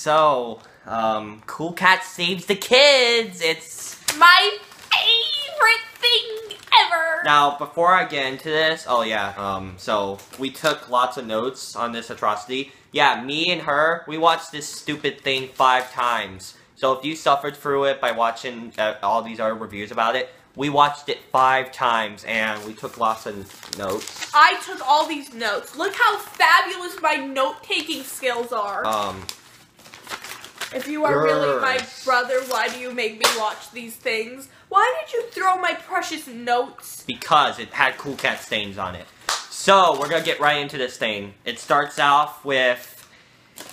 Cool Cat saves the kids. It's my favorite thing ever. Now, before I get into this, so we took lots of notes on this atrocity. Yeah, me and her, we watched this stupid thing 5 times. So if you suffered through it by watching all these other reviews about it, we watched it 5 times, and we took lots of notes. I took all these notes. Look how fabulous my note-taking skills are. If you are really my brother, why do you make me watch these things? Why did you throw my precious notes? Because it had Cool Cat stains on it. So, we're gonna get right into this thing. It starts off with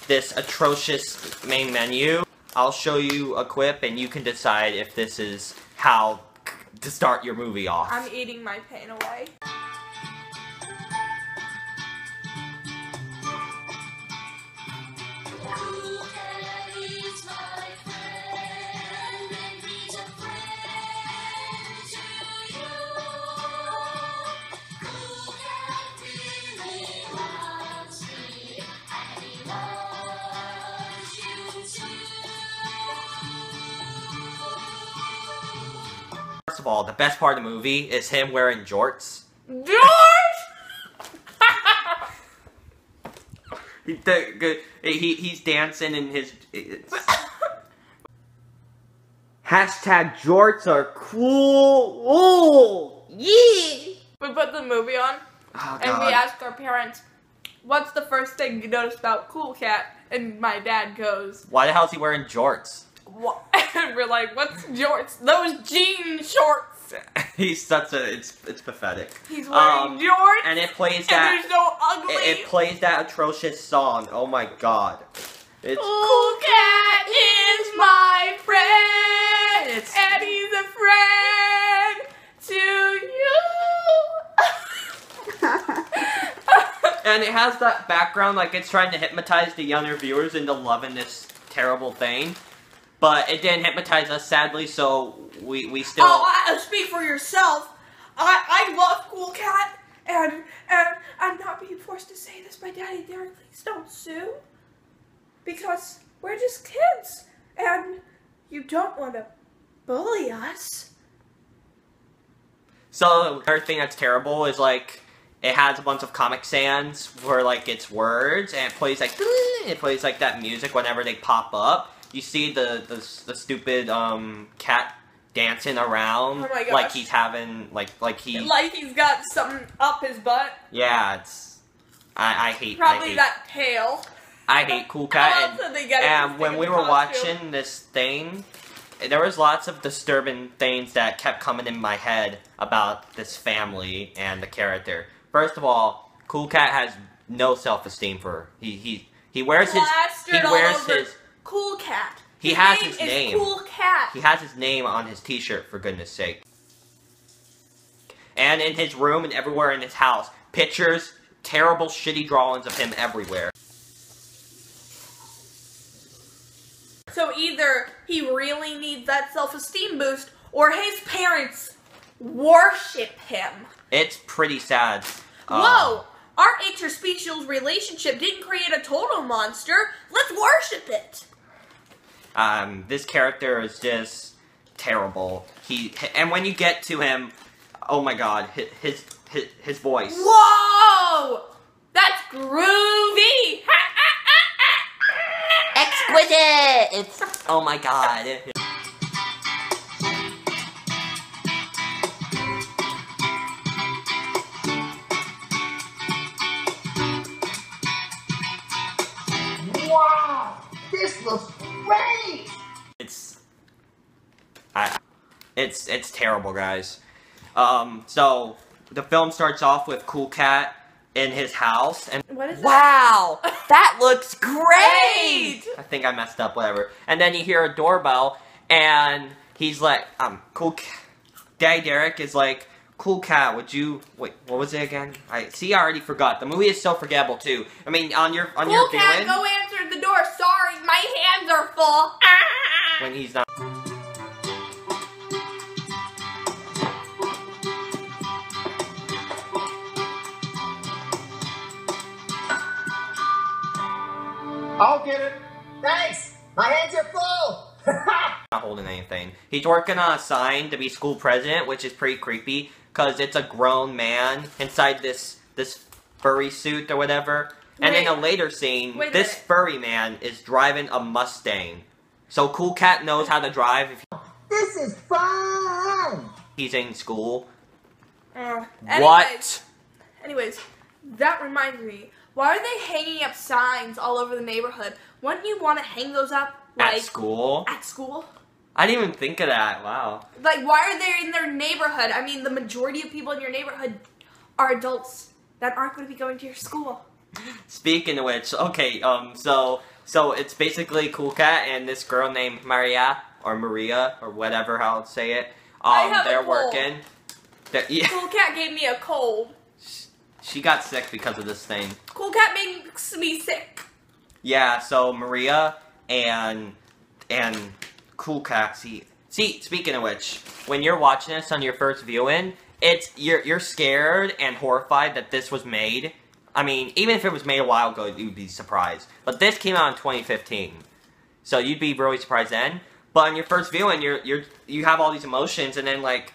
this atrocious main menu. I'll show you a clip, and you can decide if this is how to start your movie off. I'm eating my pain away. First of all, the best part of the movie is him wearing jorts. He's dancing in his... Hashtag jorts are cool. Oh, yeah. We put the movie on, and we asked our parents, what's the first thing you noticed about Cool Cat? And my dad goes, why the hell is he wearing jorts? What? And we're like, what's jorts? Those jean shorts. He's such a, it's pathetic. He's wearing jorts, and it plays and that, they're so ugly. It plays that atrocious song. Oh my god. It's Cool Cat is my friend, and he's a friend to you. And it has that background like it's trying to hypnotize the younger viewers into loving this terrible thing. But it didn't hypnotize us, sadly, so we still... Oh, speak for yourself. I love Cool Cat, and I'm not being forced to say this by Daddy Derek. Please don't sue. Because we're just kids, and you don't want to bully us. So, the other thing that's terrible is, like, it has a bunch of Comic Sans where, like, it's words, and it plays like that music whenever they pop up. You see the stupid cat dancing around, oh my gosh. like he's having like he's got something up his butt. Yeah, it's I hate that tail. I hate Cool Cat, and when we were watching this thing, there was lots of disturbing things that kept coming in my head about this family and the character. First of all, Cool Cat has no self-esteem for her. He wears his Cool Cat. He has his name. Cool Cat. He has his name on his t-shirt, for goodness sake. And in his room and everywhere in his house, pictures, terrible, shitty drawings of him everywhere. So either he really needs that self-esteem boost, or his parents worship him. It's pretty sad. Whoa! Our interspecies relationship didn't create a total monster. Let's worship it. This character is just terrible. And when you get to him, oh my god, his voice. Whoa! That's groovy! Exquisite! It's, oh my god. Wow! This looks great! It's terrible, guys. So the film starts off with Cool Cat in his house, and what is wow, that looks great! I think I messed up, whatever. And then you hear a doorbell, and he's like, Cool Cat. Daddy Derek is like, Cool Cat, would you, wait, what was it again? I already forgot. The movie is so forgettable, too. I mean, on your Cool viewing. Cat, go answer the door. Sorry, my hands are full. When he's not. I'll get it. Thanks. My hands are full. Not holding anything. He's working on a sign to be school president, which is pretty creepy because it's a grown man inside this furry suit or whatever. And in a later scene, this furry man is driving a Mustang. So Cool Cat knows how to drive. This is fun. He's in school. What? Anyways, that reminds me. Why are they hanging up signs all over the neighborhood? Wouldn't you want to hang those up, like... At school? At school? I didn't even think of that. Wow. Like, why are they in their neighborhood? I mean, the majority of people in your neighborhood are adults that aren't going to be going to your school. Speaking of which, okay, so it's basically Cool Cat and this girl named Maria, or whatever how to say it. They're working. Cool Cat gave me a cold. She got sick because of this thing. Cool Cat makes me sick. Yeah, so Maria and Cool Cat, see, speaking of which, when you're watching this on your first viewing, you're scared and horrified that this was made. I mean, even if it was made a while ago, you'd be surprised. But this came out in 2015. So you'd be really surprised then. But on your first viewing, you have all these emotions, and then like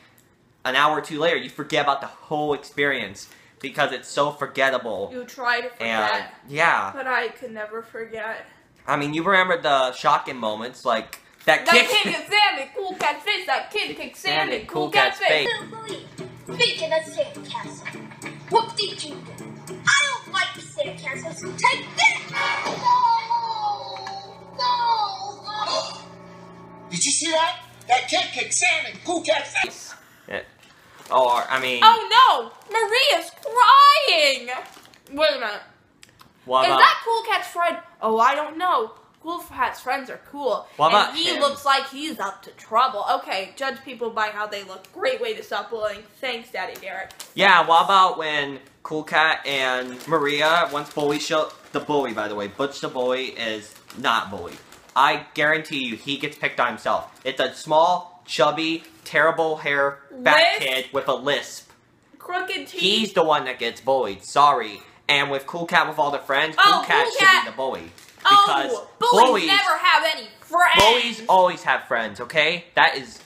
an hour or two later, you forget about the whole experience. Because it's so forgettable. You try to forget. And, yeah. But I could never forget. I mean, you remember the shocking moments, like that kid kicked sand in Cool Cat's face. That kid kicked sand in Cool Cat's face. Speaking of sandcastle, what did you do? I don't like sandcastles, so take this! No! Did you see that? That kid kicked sand in Cool Cat's face. Yeah. Or, I mean... Oh no! Maria's crying! Wait a minute. What about... Is that Cool Cat's friend? Oh, I don't know. Cool Cat's friends are cool. What about and he him? looks like he's up to trouble. Okay, judge people by how they look. Great way to stop bullying. Thanks, Daddy Derek. Yeah, what about when Cool Cat and Maria, once Bully show... The bully, by the way. Butch the bully is not bullied. I guarantee you, he gets picked on himself. It's a small, chubby, terrible hair, fat kid with a lisp. Crooked teeth. He's the one that gets bullied. Sorry. And with Cool Cat with all the friends, Cool Cat should be the bully. Because bullies never have any friends. Bullies always have friends, okay? That is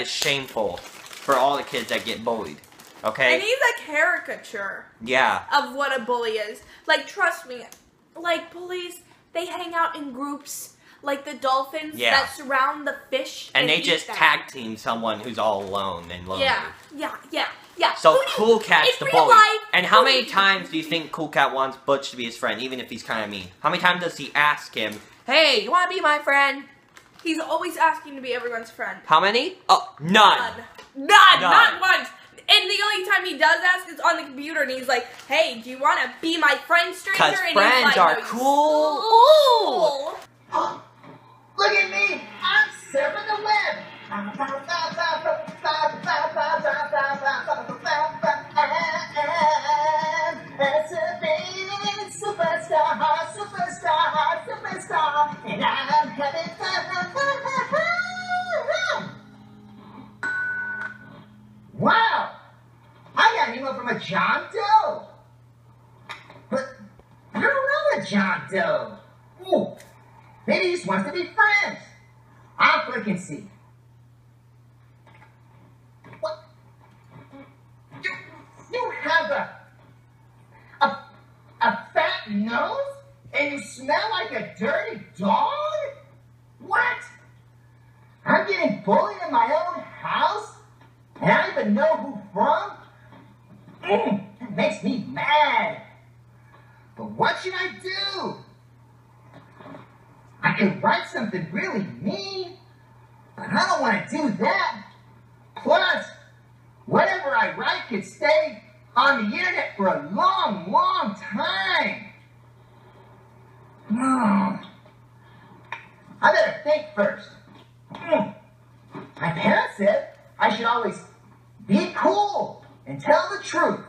shameful for all the kids that get bullied. Okay? And he's a caricature. Yeah. Of what a bully is. Like, trust me. Like, bullies, they hang out in groups. Like the dolphins that surround the fish. And they just tag team someone who's all alone and lonely. Yeah. So Cool Cat's the bully. And how many times do you think Cool Cat wants Butch to be his friend, even if he's kind of mean? How many times does he ask him, hey, you want to be my friend? He's always asking to be everyone's friend. How many? Oh, none. Not once. And the only time he does ask is on the computer, and he's like, hey, do you want to be my friend, stranger? Because friends are cool. Ooh. Look at me! I'm surfing the web! Superstar, and I'm having fun. Wow! I got an email from a John Doe! But I don't know a John Doe! Ooh. Maybe he just wants to be friends. I'll click and see. What? You have a fat nose? And you smell like a dirty dog? What? I'm getting bullied in my own house? And I don't even know who from? That makes me mad. But what should I do? I could write something really mean, but I don't want to do that. Plus, whatever I write could stay on the internet for a long, long time. I better think first. My parents said I should always be cool and tell the truth.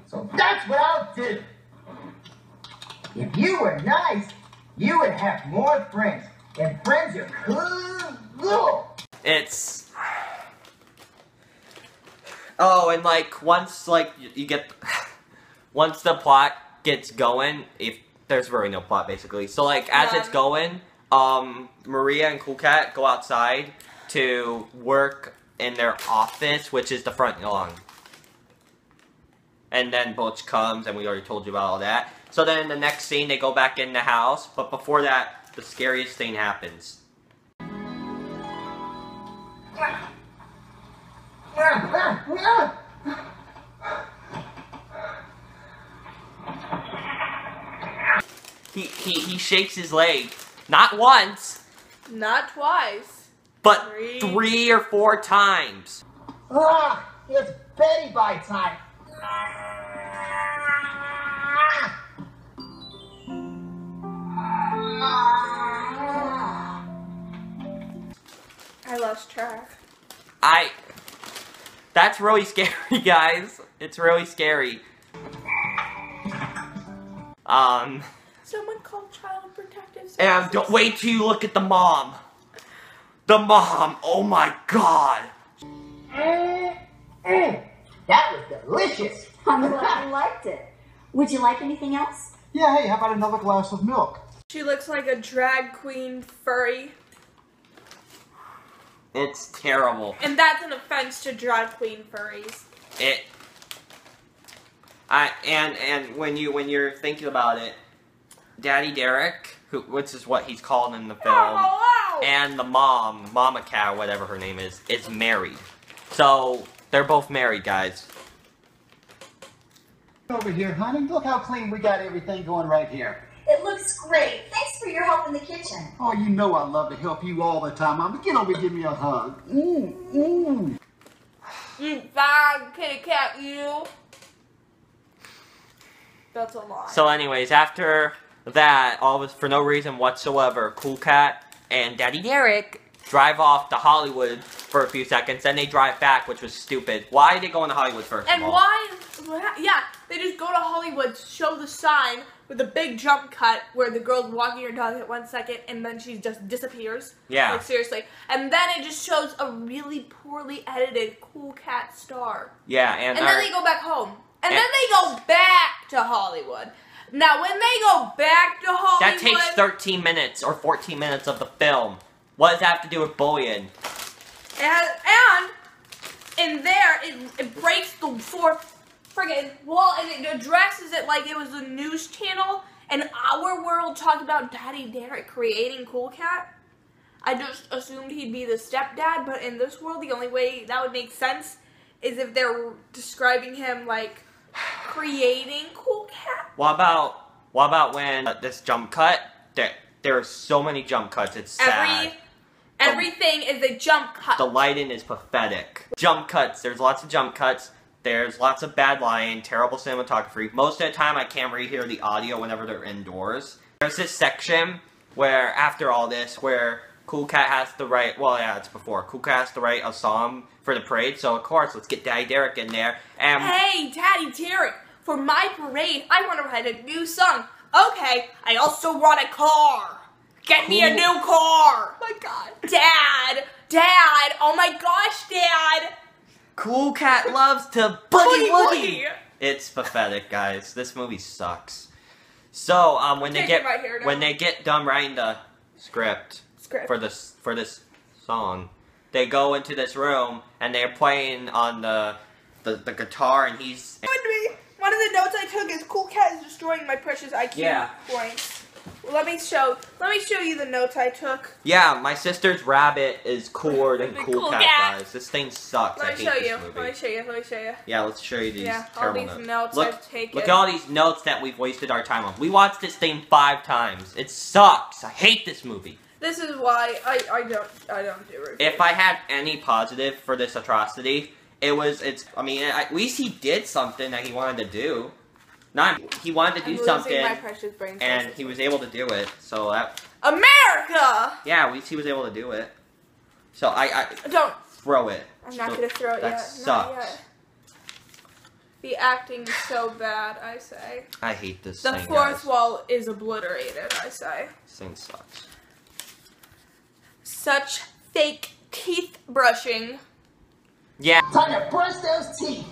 So that's what I'll do. If you were nice, you would have more friends. And friends are cool. It's... Oh, and like, once, like, you get... Once the plot gets going, if there's really no plot, basically. So, like, as it's going, Maria and Cool Cat go outside to work in their office, which is the front lawn. And then Butch comes, and we already told you about all that. So then in the next scene, they go back in the house, but before that, the scariest thing happens. He shakes his leg. Not once. Not twice. But 3 or 4 times. Ah, it's Betty by time. I lost track. That's really scary, guys. It's really scary. Someone called Child Protective Services. And don't wait till you look at the mom. The mom, oh my god. That was delicious. I'm glad you liked it. Would you like anything else? Yeah, hey, how about another glass of milk? She looks like a drag queen furry. It's terrible. And that's an offense to drag queen furries. And when you're thinking about it, Daddy Derek, which is what he's called in the film, and the mom, Mama Cow, whatever her name is married. So they're both married, guys. Over here, honey. Look how clean we got everything going right here. It looks great. Thanks for your help in the kitchen. Oh, you know I love to help you all the time, Mama. Get over and give me a hug. You fag, kitty cat, you. That's a lie. So anyways, after that, all of us, for no reason whatsoever, Cool Cat and Daddy Derek drive off to Hollywood for a few seconds, then they drive back, which was stupid. Why did they go into Hollywood first And of all? why? Yeah, they just go to Hollywood, show the sign with a big jump cut where the girl's walking her dog at 1 second and then she just disappears. Yeah. Like, seriously. And then it just shows a really poorly edited Cool Cat star. Yeah, And then they go back home. And then they go back to Hollywood. Now, when they go back to Hollywood... That takes 13 minutes or 14 minutes of the film. What does that have to do with bullying? And in there, it breaks the fourth friggin' wall and it addresses it like it was a news channel. And our world talked about Daddy Derek creating Cool Cat. I just assumed he'd be the stepdad, but in this world, the only way that would make sense is if they're describing him like creating Cool Cat. What about when this jump cut? There are so many jump cuts. It's sad. Everything is a jump cut. The lighting is pathetic. Jump cuts. There's lots of jump cuts. There's lots of bad lighting, terrible cinematography. Most of the time, I can't really hear the audio whenever they're indoors. There's this section where, after all this, where Cool Cat has to write, well, yeah, it's before. Cool Cat has to write a song for the parade, so of course, let's get Daddy Derek in there. And hey, Daddy Derek, for my parade, I want to write a new song. Okay, I also want a car. Get me a new car. oh my god. Dad, oh my gosh, Dad. Cool Cat loves to boogie woogie. It's pathetic, guys. This movie sucks. So, when they get done writing the script for this song, they go into this room and they're playing on the guitar, and he's. One of the notes I took is Cool Cat is destroying my precious IQ points. Let me show you the notes I took. Yeah, my sister's rabbit is cooler than Cool Cat, guys. This thing sucks. Let me show you. Yeah, let's show you these terrible all these notes I've taken. Look at all these notes that we've wasted our time on. We watched this thing 5 times. It sucks. I hate this movie. This is why I don't do reviews. If I had any positive for this atrocity, I mean, at least he did something that he wanted to do. He wanted to do something, and he was able to do it. So that America. Yeah, at least he was able to do it. So I don't throw it. I'm not gonna throw it that yet. That sucks. Not yet. The acting is so bad, I say. I hate this The thing, fourth guys. wall is obliterated, I say. This thing sucks. Such fake teeth brushing. Yeah. Time to brush those teeth.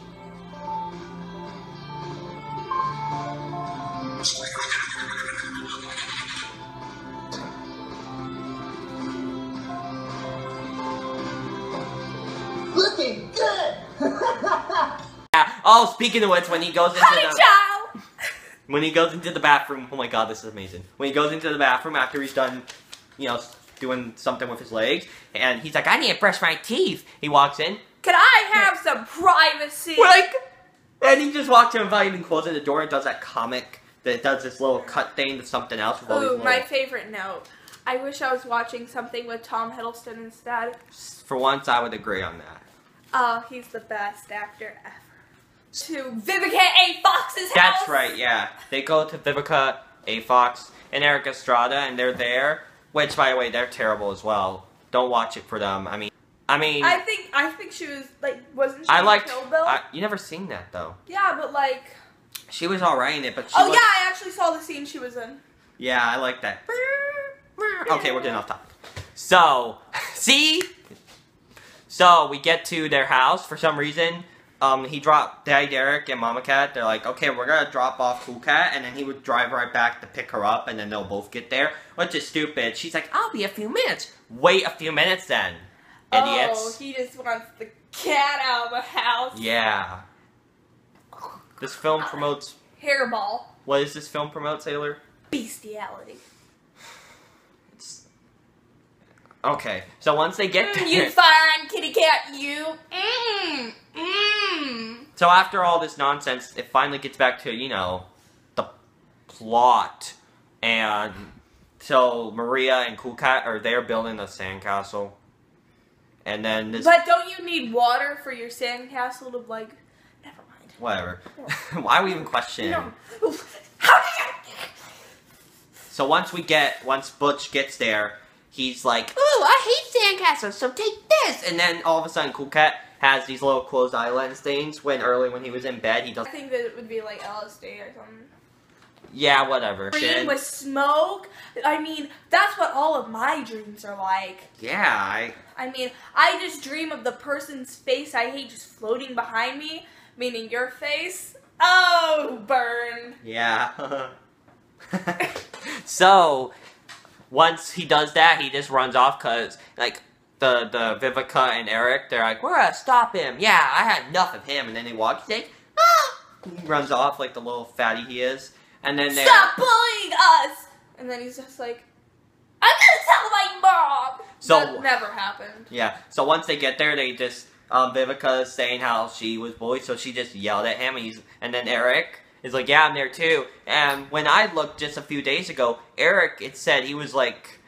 Oh, speaking of which, when he goes into Honey the... child! When he goes into the bathroom, oh my god, this is amazing. When he goes into the bathroom after he's done, you know, doing something with his legs, and he's like, I need to brush my teeth. He walks in. Can I have some privacy? Like, and he just walks in without even closing the door and does that comic that does this little cut thing to something else. With all these Ooh, little... my favorite note. I wish I was watching something with Tom Hiddleston instead. For once, I would agree on that. Oh, he's the best actor ever. To Vivica A. Fox's house. That's right, yeah. They go to Vivica A. Fox and Eric Estrada, and they're there. Which, by the way, they're terrible as well. Don't watch it for them. I mean. I think she was like, wasn't she? I liked. Kill Bill? You never seen that though. Yeah, but like. She was alright in it, but she. Oh yeah, I actually saw the scene she was in. Yeah, I like that. Okay, we're getting off topic. So, see. So we get to their house for some reason. Daddy Derek and Mama Cat, they're like, okay, we're gonna drop off Cool Cat, and then he would drive right back to pick her up, and then they'll both get there, which is stupid. She's like, I'll be a few minutes. Wait a few minutes then, idiots. Oh, he just wants the cat out of the house. Yeah. This film promotes... Hairball. What does this film promote, Sailor? Bestiality. Okay, so once they get there... You fine, kitty cat, you. So after all this nonsense, it finally gets back to, you know, the plot. And so Maria and Cool Cat are there building a sandcastle. And then this... But don't you need water for your sandcastle to, like... Never mind. Whatever. Why are we even questioning? No. How did you... So once Butch gets there, he's like, ooh, I hate sandcastles, so take this! And then all of a sudden, Cool Cat has these little closed eye lens things early when he was in bed, he does... I think that it would be like LSD or something. Yeah, whatever. Green with smoke. I mean, that's what all of my dreams are like. Yeah, I mean, I just dream of the person's face I hate just floating behind me, meaning your face. Oh, burn. Yeah. So, once he does that, he just runs off because, like, the Vivica and Eric, they're like, we're gonna stop him. Yeah, I had enough of him. And then they walk, he's like, ah! He runs off like the little fatty he is. And then stop bullying us! And then he's just like, I'm gonna tell my mom! So, that never happened. Yeah, so once they get there, they just, Vivica is saying how she was bullied, so she just yelled at him, and then Eric is like, yeah, I'm there too. And when I looked just a few days ago, Eric, it said he was like...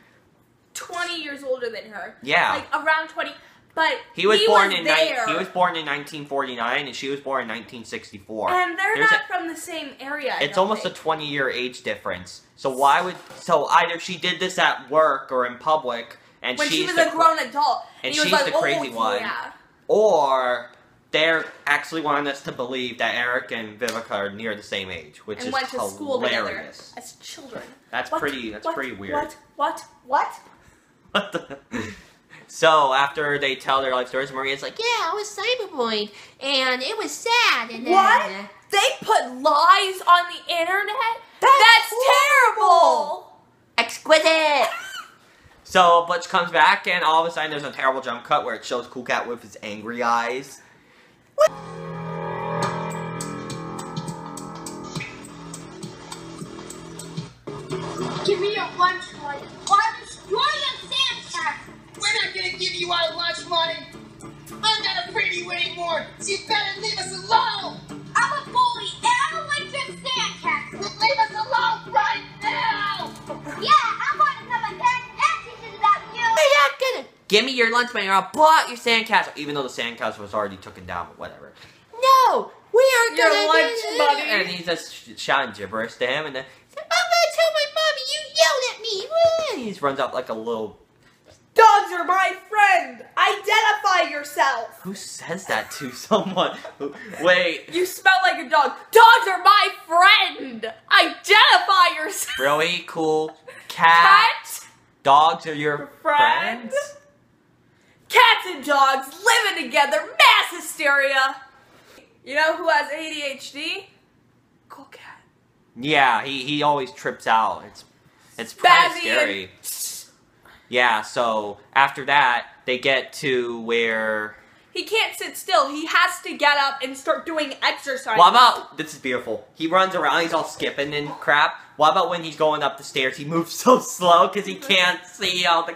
20 years older than her. Yeah. Like, around 20, but he was born in there. He was born in 1949, and she was born in 1964. And they're not from the same area. It's almost a 20-year age difference. So either she did this at work or in public, and when she was a grown adult, and she's the crazy one, yeah. Or they're actually wanting us to believe that Eric and Vivica are near the same age, which is went to hilarious. school together as children. That's pretty weird. What? What the? So after they tell their life stories, Maria's like, yeah, I was cyberbullied, and it was sad. And what? They put lies on the internet? That's terrible! Exquisite! So Butch comes back, and all of a sudden there's a terrible jump cut where it shows Cool Cat with his angry eyes. What? Give me your lunch money. I'll destroy your sandcastle. We're not gonna give you our lunch money. I'm not afraid of you anymore, so you better leave us alone. I'm a bully, and I don't like your sandcastle. Well, leave us alone right now. Yeah, I'm going to tell my parents and teachers about you. You're not gonna give me your lunch money or I'll blow out your sandcastle. Even though the sandcastle was already taken down, but whatever. No, we aren't your gonna lunch money. And he's just shouting gibberish to him, and then I'm gonna tell my mommy you yelled at me. And he just runs out like a little... Dogs are my friend! Identify yourself! Who says that to someone? Wait. You smell like a dog. Dogs are my friend! Identify yourself! Really? Cool. Cat? Dogs are your friends? Cats and dogs living together, mass hysteria! You know who has ADHD? Cool Cat. Yeah, he always trips out. It's kind of scary. Yeah, so after that, they get to where He can't sit still. He has to get up and start doing exercise. What about, this is beautiful, he runs around, he's all skipping and crap. What about when he's going up the stairs, he moves so slow because he can't see all the...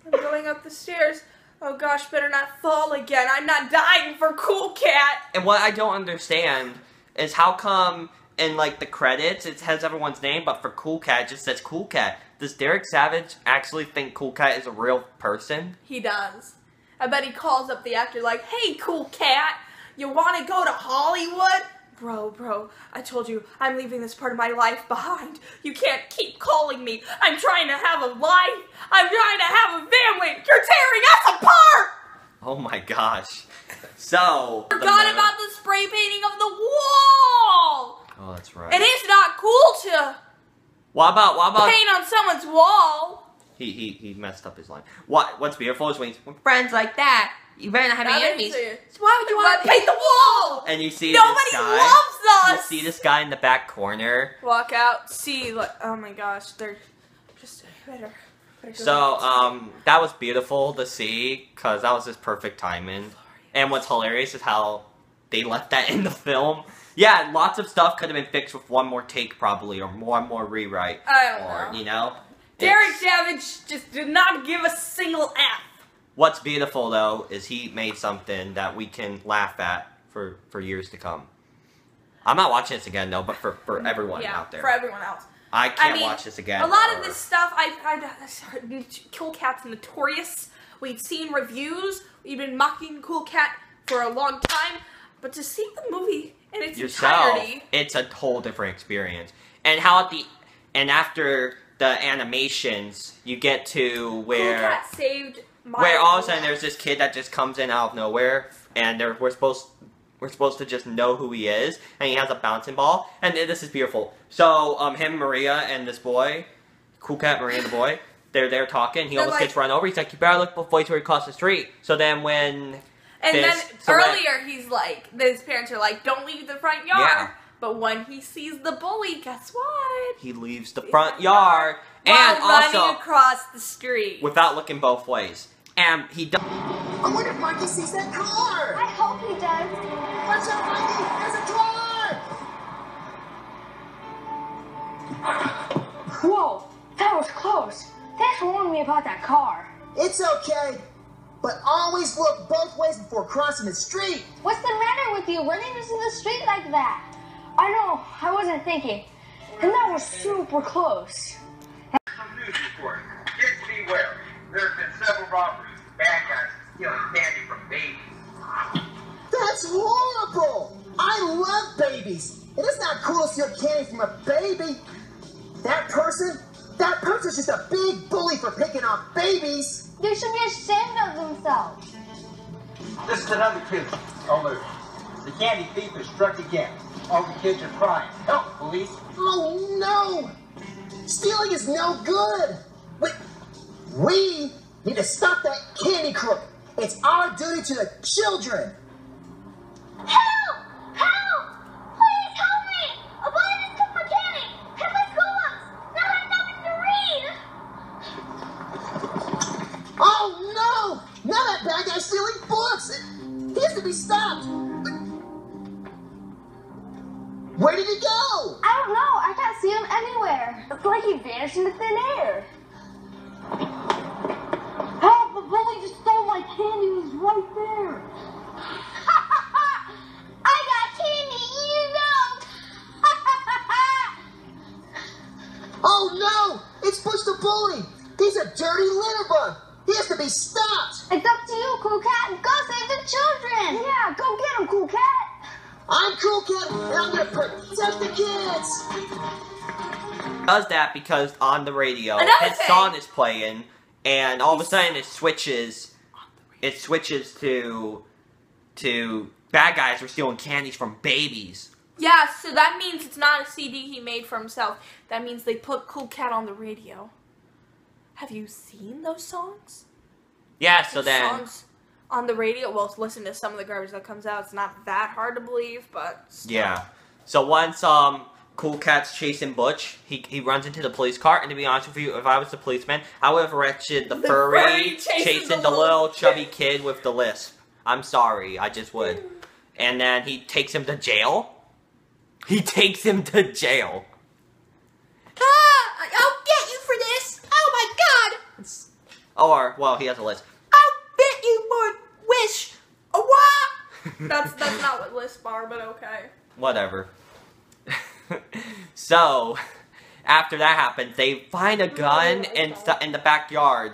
I'm going up the stairs. Oh gosh, better not fall again. I'm not dying for Cool Cat. And what I don't understand is how come in, like, the credits, it has everyone's name, but for Cool Cat, it just says Cool Cat. Does Derek Savage actually think Cool Cat is a real person? He does. I bet he calls up the actor like, hey, Cool Cat, you want to go to Hollywood? Bro, I told you, I'm leaving this part of my life behind. You can't keep calling me. I'm trying to have a life. I'm trying to have a family. You're tearing us apart! Oh my gosh. So... Forgot about the spray painting of the wall! Oh, that's right. It is not cool to What about... paint on someone's wall. He messed up his line. What's beautiful is when friends like that, you better not have any enemies. So why would you want to paint the wall? And you see Nobody this guy. loves us! You see this guy in the back corner. Walk out, see, like, oh my gosh, they're just better go So, that was beautiful to see, because that was just perfect timing. And what's hilarious is how they left that in the film. Yeah, lots of stuff could have been fixed with one more take, probably, or one more rewrite. I don't know. You know? Derek Savage just did not give a single F. What's beautiful, though, is he made something that we can laugh at for years to come. I'm not watching this again, though, but for everyone out there. For everyone else. I can't watch this again. A lot of this stuff, Cool Cat's notorious. We've seen reviews. We've been mocking Cool Cat for a long time. But to see the movie in its entirety... it's a whole different experience. And how after the animations, you get to where... Cool Cat saved my where all of a sudden life. there's this kid that just comes in out of nowhere, and we're supposed to just know who he is, and he has a bouncing ball, and this is beautiful. So, him, Maria, and this boy, Cool Cat, Maria, and the boy, they're talking, he almost gets run over, he's like, you better look before you cross the street. So then when... earlier, he's like, his parents are like, don't leave the front yard. Yeah. But when he sees the bully, guess what? He leaves the front yard, While and also... running across the street. Without looking both ways. And he does... I wonder if Mikey sees that car! I hope he does. Watch out, Mikey! There's a car! Whoa, that was close. Thanks for warning me about that car. It's okay, but always look both ways before crossing the street. What's the matter with you running into the street like that? I know, I wasn't thinking. And that was super close. Some news report. Kids beware. There have been several robberies. Bad guys stealing candy from babies. That's horrible! I love babies. It is not cool to steal candy from a baby. That person's just a big bully for picking on babies. They should be ashamed of themselves. This is another kid's alert. The candy thief has struck again. All the kids are crying. Help, police. Oh no! Stealing is no good. We need to stop that candy crook. It's our duty to the children. Help! Help! Please help me! A bully just took my candy! Hit my school books! Now I have nothing to read! Oh no! Now that bad guy's stealing books! He has to be stopped! Where did he go? I don't know. I can't see him anywhere. It's like he vanished into thin air. Help! The bully just stole my candy. He's right there. I got candy. You don't. Oh no! It's Bush the bully! He's a dirty litter bug! He has to be stopped! It's up to you, Cool Cat. Go save the children. Yeah, go get him, Cool Cat. I'm Cool Cat, and I'm gonna protect the kids! Does that because on the radio, his song is playing, and all of a sudden it switches to bad guys are stealing candies from babies. Yeah, so that means it's not a CD he made for himself. That means they put Cool Cat on the radio. Have you seen those songs? Yeah, so then... Songs on the radio? Well, listen to some of the garbage that comes out. It's not that hard to believe, but... Still. Yeah. So once, Cool Cat's chasing Butch, he runs into the police car, and to be honest with you, if I was the policeman, I would have arrested the furry chasing the little chubby kid with the lisp. I'm sorry, I just would. And then he takes him to jail. He takes him to jail. I'll get you for this. Oh my god. Or, well, he has a list. I'll bet you more wish. A what? That's not what lists are, but okay. Whatever. So, after that happens, they find a gun in the backyard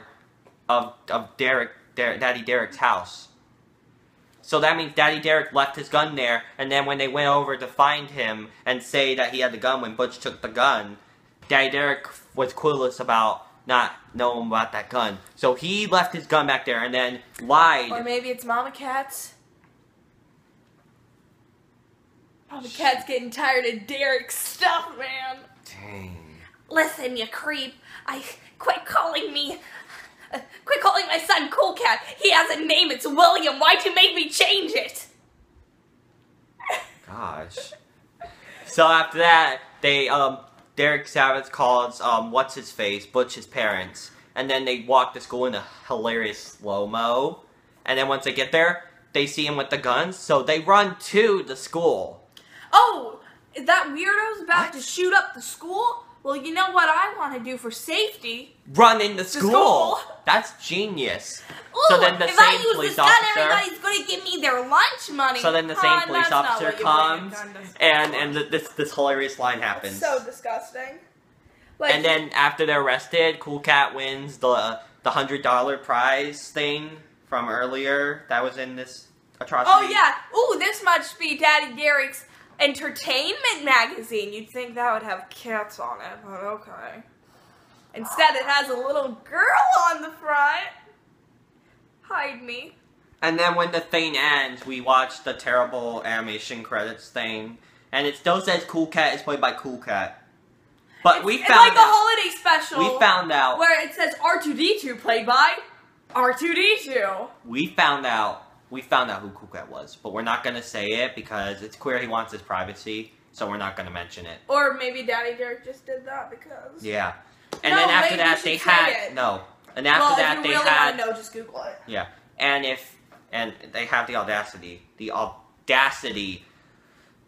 of Daddy Derek's house. So that means Daddy Derek left his gun there, and then when they went over to find him and say that he had the gun when Butch took the gun, Daddy Derek was clueless about not knowing about that gun. So he left his gun back there and then lied. Or maybe it's Mama Cat's. Mama Cat's getting tired of Derek's stuff, man. Dang. Listen, you creep. Quit calling my son Cool Cat. He has a name. It's William. Why'd you make me change it? Gosh. So after that, they, Derek Savage calls, what's-his-face, Butch's parents. And then they walk to school in a hilarious slow-mo. And then once they get there, they see him with the guns, so they run to the school. Oh, that weirdo's about to shoot up the school? Well, you know what I want to do for safety? Run into school. school. That's genius. Ooh, So then the if I same use police this gun, officer. everybody's going to give me their lunch money. So then the same police that's not officer what you bring a comes, gun to school and for. this hilarious line happens. So disgusting. Like, And then after they're arrested, Cool Cat wins the $100 prize thing from earlier that was in this atrocity. oh yeah, ooh, this must be Daddy Derek's entertainment magazine. You'd think that would have cats on it, but okay. Instead, it has a little girl on the front. Hide me. And then when the thing ends, we watch the terrible animation credits thing, and it still says Cool Cat is played by Cool Cat. But It's we like found the out. holiday special. We found out. where it says R2D2 played by R2D2. We found out who Cool Cat was, but we're not gonna say it because it's clear he wants his privacy, so we're not gonna mention it. Or maybe Daddy Derek just did that because. Yeah. And No, then after maybe that you they should say had it. no. And after Well, that if they you really had want to know, just Google it. yeah. And they have the audacity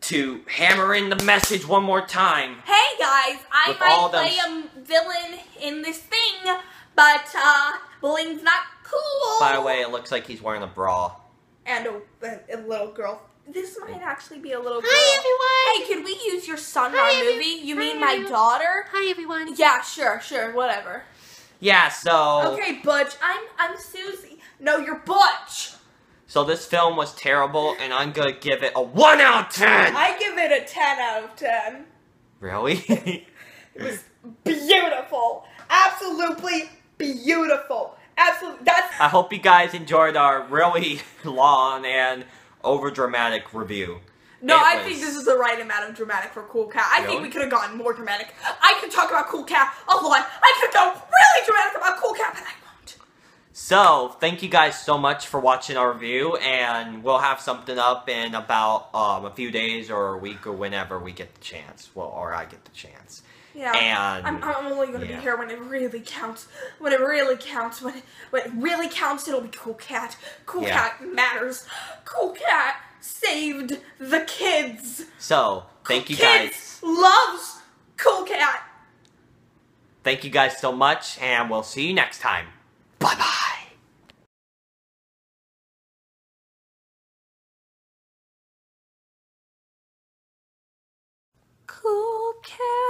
to hammer in the message one more time. Hey guys, I With all might play a villain in this thing, but bullying's not cool. By the way, it looks like he's wearing a bra. And a little girl. This might actually be a little girl. Hi, everyone. Hey, can we use your son in Hi, our movie? You hi, mean my everyone. daughter? Hi, everyone. Yeah, sure, whatever. Yeah, so Okay, Butch, I'm Susie. No, you're Butch. so this film was terrible, and I'm gonna give it a 1 out of 10. I give it a 10 out of 10. Really? It was beautiful. Absolutely beautiful. Absolutely. That's I hope you guys enjoyed our really long and overdramatic review. No, It I was- think this is the right amount of dramatic for Cool Cat. I think Really? we could have gotten more dramatic. I could talk about Cool Cat a lot. I could go really dramatic about Cool Cat, but I won't. So, thank you guys so much for watching our review, and we'll have something up in about a few days or a week or whenever we get the chance. Well, or I get the chance. Yeah, And I'm only going to yeah. be here when it really counts. When it really counts. When it really counts, it'll be Cool Cat. Cool Yeah. Cat matters. Cool Cat saved the kids. So, thank you Kids guys. loves Cool Cat. Thank you guys so much, and we'll see you next time. Bye-bye. Cool Cat.